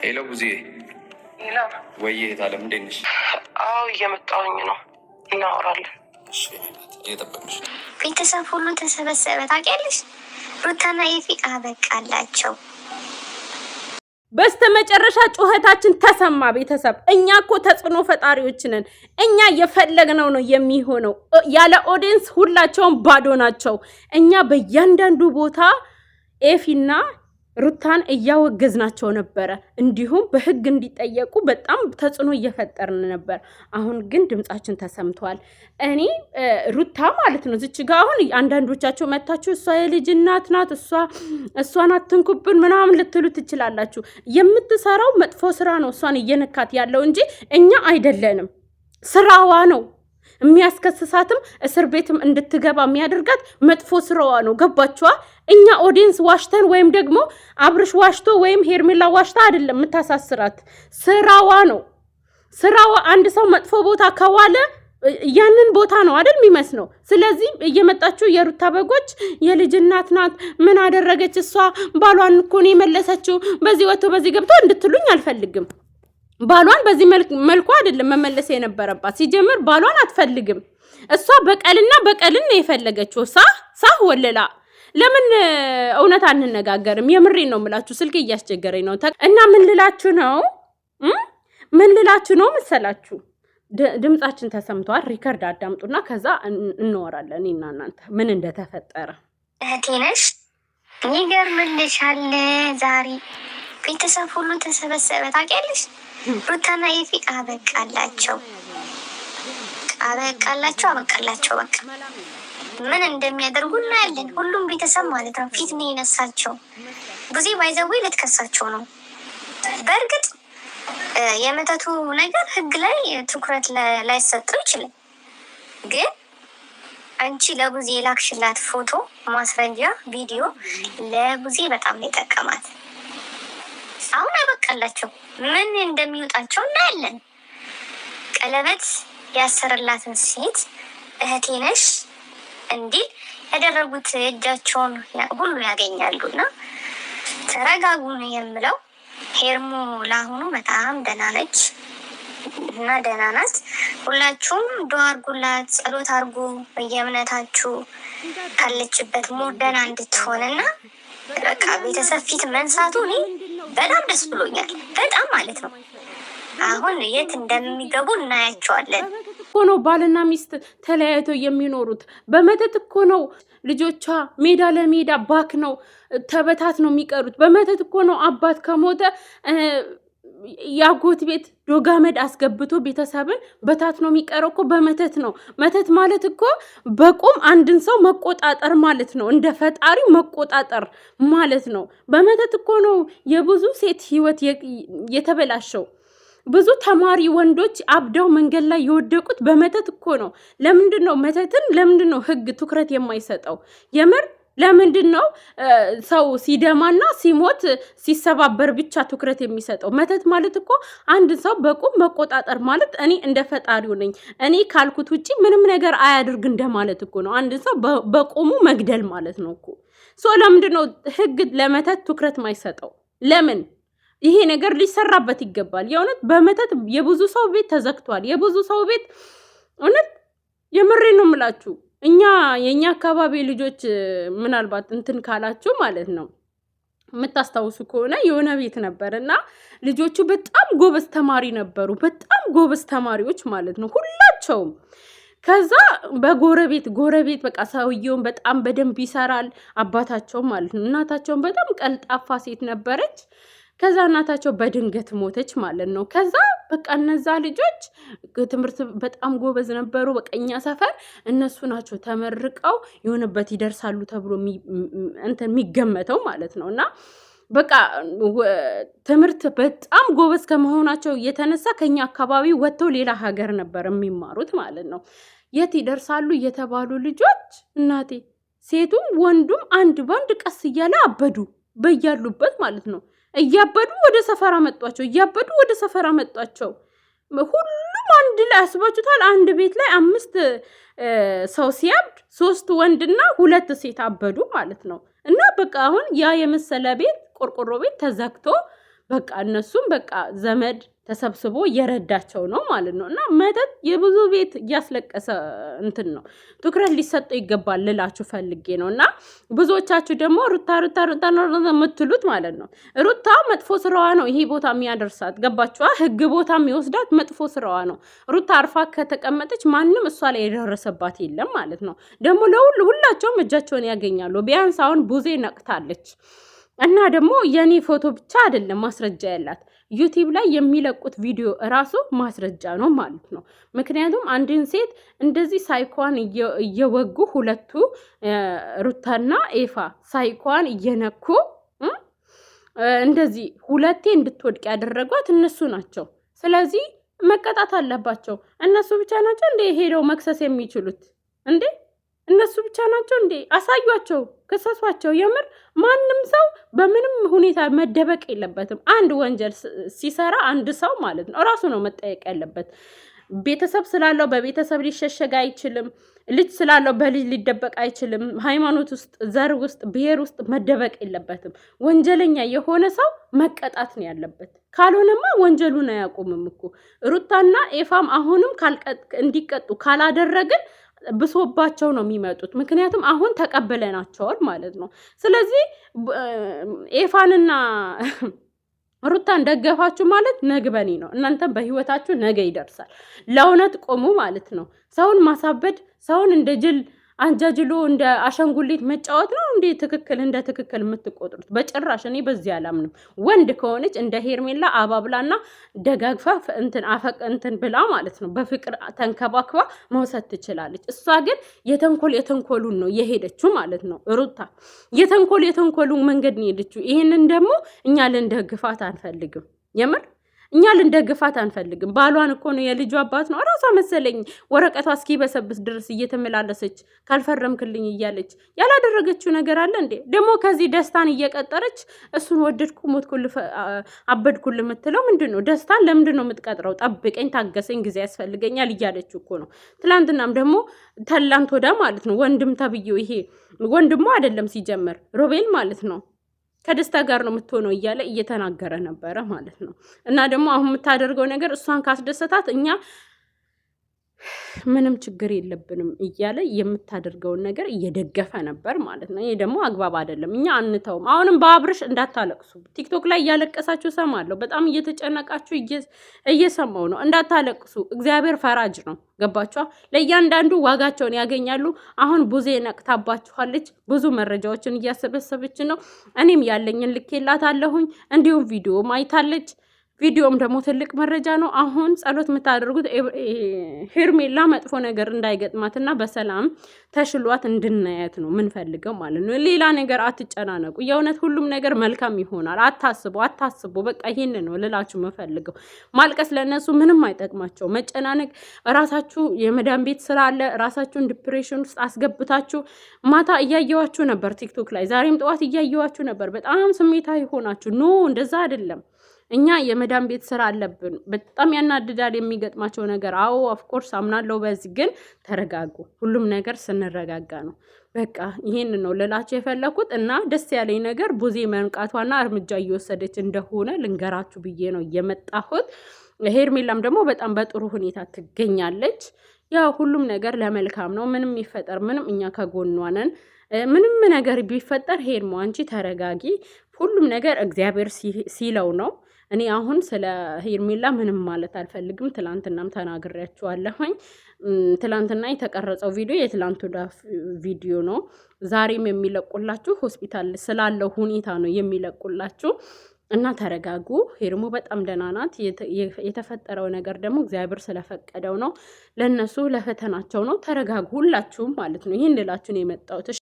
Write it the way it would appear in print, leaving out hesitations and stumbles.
ሄሎ ቡዜ። ሄሎ ወይ ታለም እንዴት ነሽ? አዎ እየመጣሁኝ ነው፣ እናወራለን። እሺ እየጠበቅሽ። ቤተሰብ ሁሉ ተሰበሰበ። ታውቂያለሽ ሩታና ኤፊ አበቃላቸው። በስተመጨረሻ ጩኸታችን ተሰማ። ቤተሰብ እኛ እኮ ተጽዕኖ ፈጣሪዎች ነን። እኛ የፈለግነው ነው የሚሆነው። ያለ ኦዲየንስ ሁላቸውም ባዶ ናቸው። እኛ በእያንዳንዱ ቦታ ኤፊና ሩታን እያወገዝናቸው ነበረ። እንዲሁም በህግ እንዲጠየቁ በጣም ተጽዕኖ እየፈጠርን ነበር። አሁን ግን ድምጻችን ተሰምቷል። እኔ ሩታ ማለት ነው ዝች ጋር አሁን አንዳንዶቻቸው መታችሁ እሷ የልጅ እናት ናት፣ እሷን አትንኩብን ምናምን ልትሉ ትችላላችሁ። የምትሰራው መጥፎ ስራ ነው እሷን እየነካት ያለው እንጂ እኛ አይደለንም። ስራዋ ነው የሚያስከስሳትም እስር ቤትም እንድትገባ የሚያደርጋት መጥፎ ስራዋ ነው። ገባችኋ? እኛ ኦዲየንስ ዋሽተን ወይም ደግሞ አብርሽ ዋሽቶ ወይም ሄርሜላ ዋሽታ አይደለም የምታሳስራት፣ ስራዋ ነው። ስራዋ አንድ ሰው መጥፎ ቦታ ከዋለ ያንን ቦታ ነው አይደል የሚመስለው። ስለዚህ እየመጣችሁ የሩታ በጎች የልጅ እናት ናት ምን አደረገች እሷ ባሏን እኮ ነው የመለሰችው በዚህ ወጥቶ በዚህ ገብቶ እንድትሉኝ አልፈልግም። ባሏን በዚህ መልኩ አይደለም መመለስ የነበረባት። ሲጀምር ባሏን አትፈልግም እሷ። በቀልን ነው የፈለገችው። ሳህ ወለላ። ለምን እውነት አንነጋገርም? የምሬን ነው የምላችሁ። ስልክ እያስቸገረኝ ነው እና ምን ልላችሁ ነው መሰላችሁ? ድምጻችን ተሰምቷል። ሪከርድ አዳምጡና ከዛ እንወራለን እኔና እናንተ ምን እንደተፈጠረ። እህቴ ነሽ ይገርምልሻል። ዛሬ ቤተሰብ ሁሉ ተሰበሰበ። ታውቂያለሽ ሩታና ኤፊ አበቃላቸው። በቃ ምን እንደሚያደርጉ እናያለን። ሁሉም ቤተሰብ ማለት ነው ፊት ነው የነሳቸው። ጊዜ ባይዘው ልትከሳቸው ነው። በእርግጥ የመተቱ ነገር ህግ ላይ ትኩረት ላይሰጠው ይችላል። ግን አንቺ ለቡዜ የላክሽላት ፎቶ ማስረጃ ቪዲዮ ለቡዜ በጣም ነው የጠቀማት። አሁን አበቃላቸው። ምን እንደሚወጣቸው እናያለን። ቀለበት ያሰረላትን ሴት እህቴ ነሽ እንዲል ያደረጉት እጃቸውን ሁሉ ያገኛሉና ተረጋጉ ነው የምለው። ሄርሞ ለአሁኑ በጣም ደህና ነች እና ደህና ናት። ሁላችሁም ዱዓ አድርጉላት፣ ጸሎት አድርጉ በየእምነታችሁ ካለችበት ሞር ደህና እንድትሆንና በቃ ቤተሰብ ፊት መንሳቱ እኔ በጣም ደስ ብሎኛል። በጣም ማለት ነው። አሁን የት እንደሚገቡ እናያቸዋለን። እኮ ነው ባልና ሚስት ተለያይተው የሚኖሩት። በመተት እኮ ነው ልጆቿ ሜዳ ለሜዳ ባክ ነው ተበታት ነው የሚቀሩት። በመተት እኮ ነው አባት ከሞተ ያጎት ቤት ዶጋመድ አስገብቶ ቤተሰብን በታት ነው የሚቀረው እኮ በመተት ነው። መተት ማለት እኮ በቁም አንድን ሰው መቆጣጠር ማለት ነው። እንደ ፈጣሪው መቆጣጠር ማለት ነው። በመተት እኮ ነው የብዙ ሴት ህይወት የተበላሸው። ብዙ ተማሪ ወንዶች አብደው መንገድ ላይ የወደቁት በመተት እኮ ነው። ለምንድነው መተትን ለምንድነው ህግ ትኩረት የማይሰጠው? የምር ለምንድነው ሰው ሲደማና ሲሞት ሲሰባበር ብቻ ትኩረት የሚሰጠው? መተት ማለት እኮ አንድ ሰው በቁም መቆጣጠር ማለት እኔ እንደ ፈጣሪው ነኝ እኔ ካልኩት ውጪ ምንም ነገር አያድርግ እንደማለት እኮ ነው። አንድ ሰው በቁሙ መግደል ማለት ነው እኮ። ለምንድነው ህግ ለመተት ትኩረት ማይሰጠው? ለምን? ይሄ ነገር ሊሰራበት ይገባል። የእውነት በመተት የብዙ ሰው ቤት ተዘግቷል። የብዙ ሰው ቤት እውነት የምሬን ነው የምላችሁ። የኛ አካባቢ ልጆች ምናልባት እንትን ካላችሁ ማለት ነው የምታስታውሱ ከሆነ የሆነ ቤት ነበርና ልጆቹ በጣም ጎበዝ ተማሪ ነበሩ። በጣም ጎበዝ ተማሪዎች ማለት ነው ሁላቸውም። ከዛ በጎረቤት በቃ ሰውየውን በጣም በደንብ ይሰራል አባታቸው ማለት ነው። እናታቸውን በጣም ቀልጣፋ ሴት ነበረች። ከዛ እናታቸው በድንገት ሞተች ማለት ነው። ከዛ በቃ እነዛ ልጆች ትምህርት በጣም ጎበዝ ነበሩ። በቃ እኛ ሰፈር እነሱ ናቸው ተመርቀው የሆነበት ይደርሳሉ ተብሎ የሚገመተው ማለት ነው። እና በቃ ትምህርት በጣም ጎበዝ ከመሆናቸው የተነሳ ከኛ አካባቢ ወጥተው ሌላ ሀገር ነበር የሚማሩት ማለት ነው። የት ይደርሳሉ የተባሉ ልጆች እናቴ ሴቱም ወንዱም አንድ ባንድ ቀስ እያለ አበዱ በያሉበት ማለት ነው። እያበዱ ወደ ሰፈራ መጧቸው። ሁሉም አንድ ላይ አስባችሁታል። አንድ ቤት ላይ 5 ሰው ሲያብድ 3 ወንድና 2 ሴት አበዱ ማለት ነው። እና በቃ አሁን ያ የመሰለ ቤት ቆርቆሮ ቤት ተዘግቶ በቃ እነሱም በቃ ዘመድ ተሰብስቦ እየረዳቸው ነው ማለት ነው። እና መተት የብዙ ቤት እያስለቀሰ እንትን ነው፣ ትኩረት ሊሰጠው ይገባል ልላችሁ ፈልጌ ነው። እና ብዙዎቻችሁ ደግሞ ሩታ የምትሉት ማለት ነው፣ ሩታ መጥፎ ስራዋ ነው ይሄ ቦታ የሚያደርሳት ገባችኋ? ህግ ቦታ የሚወስዳት መጥፎ ስራዋ ነው። ሩታ አርፋ ከተቀመጠች ማንም እሷ ላይ የደረሰባት የለም ማለት ነው። ደግሞ ሁላቸውም እጃቸውን ያገኛሉ። ቢያንስ አሁን ቡዜ ነቅታለች። እና ደግሞ የኔ ፎቶ ብቻ አይደለም ማስረጃ ያላት ዩቲዩብ ላይ የሚለቁት ቪዲዮ እራሱ ማስረጃ ነው ማለት ነው። ምክንያቱም አንድን ሴት እንደዚህ ሳይኳን እየወጉ ሁለቱ ሩታና ኤፋ ሳይኳን እየነኩ እንደዚህ ሁለቴ እንድትወድቅ ያደረጓት እነሱ ናቸው። ስለዚህ መቀጣት አለባቸው። እነሱ ብቻ ናቸው እንዴ ሄደው መክሰስ የሚችሉት እንዴ? እነሱ ብቻ ናቸው እንዴ? አሳዩቸው፣ ክሰሷቸው። የምር ማንም ሰው በምንም ሁኔታ መደበቅ የለበትም። አንድ ወንጀል ሲሰራ አንድ ሰው ማለት ነው እራሱ ነው መጠየቅ ያለበት። ቤተሰብ ስላለው በቤተሰብ ሊሸሸግ አይችልም። ልጅ ስላለው በልጅ ሊደበቅ አይችልም። ሃይማኖት ውስጥ፣ ዘር ውስጥ፣ ብሔር ውስጥ መደበቅ የለበትም። ወንጀለኛ የሆነ ሰው መቀጣት ነው ያለበት። ካልሆነማ ወንጀሉን አያቆምም እኮ። ሩታና ኤፋም አሁንም እንዲቀጡ ካላደረግን ብሶባቸው ነው የሚመጡት። ምክንያቱም አሁን ተቀበለናቸዋል ማለት ነው። ስለዚህ ኤፋንና ሩታን ደገፋችሁ ማለት ነግበኔ ነው። እናንተም በህይወታችሁ ነገ ይደርሳል። ለእውነት ቆሙ ማለት ነው። ሰውን ማሳበድ፣ ሰውን እንደ ጅል አንጃጅሎ እንደ አሸንጉሊት መጫወት ነው እንዴ እንደ ትክክል የምትቆጥሩት? በጭራሽ እኔ በዚህ አላምንም። ወንድ ከሆነች እንደ ሄርሜላ አባብላና ደጋግፋ እንትን ብላ ማለት ነው በፍቅር ተንከባክባ መውሰድ ትችላለች። እሷ ግን የተንኮሉን ነው የሄደችው ማለት ነው። ሩታ የተንኮሉን መንገድ ነው የሄደችው። ይህንን ደግሞ እኛ ልንደግፋት አንፈልግም። የምር እኛ ልንደግፋት አንፈልግም። ባሏን እኮ ነው የልጁ አባት ነው እራሷ መሰለኝ ወረቀቷ እስኪበሰብስ ድረስ እየተመላለሰች ካልፈረምክልኝ እያለች ያላደረገችው ነገር አለ እንዴ? ደግሞ ከዚህ ደስታን እየቀጠረች እሱን ወደድኩ ሞትኩል አበድኩል የምትለው ምንድን ነው? ደስታን ለምንድን ነው የምትቀጥረው? ጠብቀኝ፣ ታገሰኝ፣ ጊዜ ያስፈልገኛል እያለች እኮ ነው። ትላንትናም ደግሞ ተላንት ወዳ ማለት ነው ወንድም ተብዬው ይሄ ወንድሞ አይደለም ሲጀመር ሮቤል ማለት ነው ከደስታ ጋር ነው የምትሆነው እያለ እየተናገረ ነበረ ማለት ነው። እና ደግሞ አሁን የምታደርገው ነገር እሷን ካስደሰታት እኛ ምንም ችግር የለብንም እያለ የምታደርገውን ነገር እየደገፈ ነበር ማለት ነው። ይሄ ደግሞ አግባብ አይደለም። እኛ አንተውም። አሁንም በአብርሽ እንዳታለቅሱ። ቲክቶክ ላይ እያለቀሳችሁ ሰማለሁ። በጣም እየተጨነቃችሁ እየሰማው ነው። እንዳታለቅሱ። እግዚአብሔር ፈራጅ ነው። ገባችኋ? ለእያንዳንዱ ዋጋቸውን ያገኛሉ። አሁን ቡዜ ነቅታባችኋለች። ብዙ መረጃዎችን እያሰበሰበች ነው። እኔም ያለኝን ልኬላት አለሁኝ። እንዲሁም ቪዲዮ ማይታለች። ቪዲዮም ደግሞ ትልቅ መረጃ ነው። አሁን ጸሎት የምታደርጉት ሄርሜላ መጥፎ ነገር እንዳይገጥማትና በሰላም ተሽሏት እንድናያት ነው ምንፈልገው ማለት ነው። ሌላ ነገር አትጨናነቁ። የእውነት ሁሉም ነገር መልካም ይሆናል። አታስቡ። በቃ ይሄን ነው ልላችሁ የምፈልገው። ማልቀስ ለእነሱ ምንም አይጠቅማቸው። መጨናነቅ ራሳችሁ የመዳን ቤት ስላለ ራሳችሁን ዲፕሬሽን ውስጥ አስገብታችሁ ማታ እያየዋችሁ ነበር ቲክቶክ ላይ፣ ዛሬም ጠዋት እያየዋችሁ ነበር። በጣም ስሜታዊ ሆናችሁ። ኖ እንደዛ አይደለም። እኛ የመዳን ቤት ስራ አለብን። በጣም ያናድዳል የሚገጥማቸው ነገር። አዎ ኦፍኮርስ አምናለሁ። በዚህ ግን ተረጋጉ። ሁሉም ነገር ስንረጋጋ ነው። በቃ ይሄን ነው ልላችሁ የፈለኩት። እና ደስ ያለኝ ነገር ቡዜ መንቃቷና እርምጃ እየወሰደች እንደሆነ ልንገራችሁ ብዬ ነው የመጣሁት። ሄርሜላም ደግሞ በጣም በጥሩ ሁኔታ ትገኛለች። ያው ሁሉም ነገር ለመልካም ነው። ምንም ይፈጠር ምንም እኛ ከጎኗ ነን። ምንም ነገር ቢፈጠር ሄርሞ አንቺ ተረጋጊ። ሁሉም ነገር እግዚአብሔር ሲለው ነው። እኔ አሁን ስለ ሄርሜላ ምንም ማለት አልፈልግም። ትላንትናም ተናግሬያችኋለሁኝ። ትላንትና የተቀረጸው ቪዲዮ የትላንቱ ቪዲዮ ነው። ዛሬም የሚለቁላችሁ ሆስፒታል ስላለው ሁኔታ ነው የሚለቁላችሁ። እና ተረጋጉ። ሄርሞ በጣም ደህና ናት። የተፈጠረው ነገር ደግሞ እግዚአብሔር ስለፈቀደው ነው። ለነሱ ለፈተናቸው ነው። ተረጋጉ ሁላችሁም ማለት ነው። ይህን ልላችሁ ነው የመጣሁት።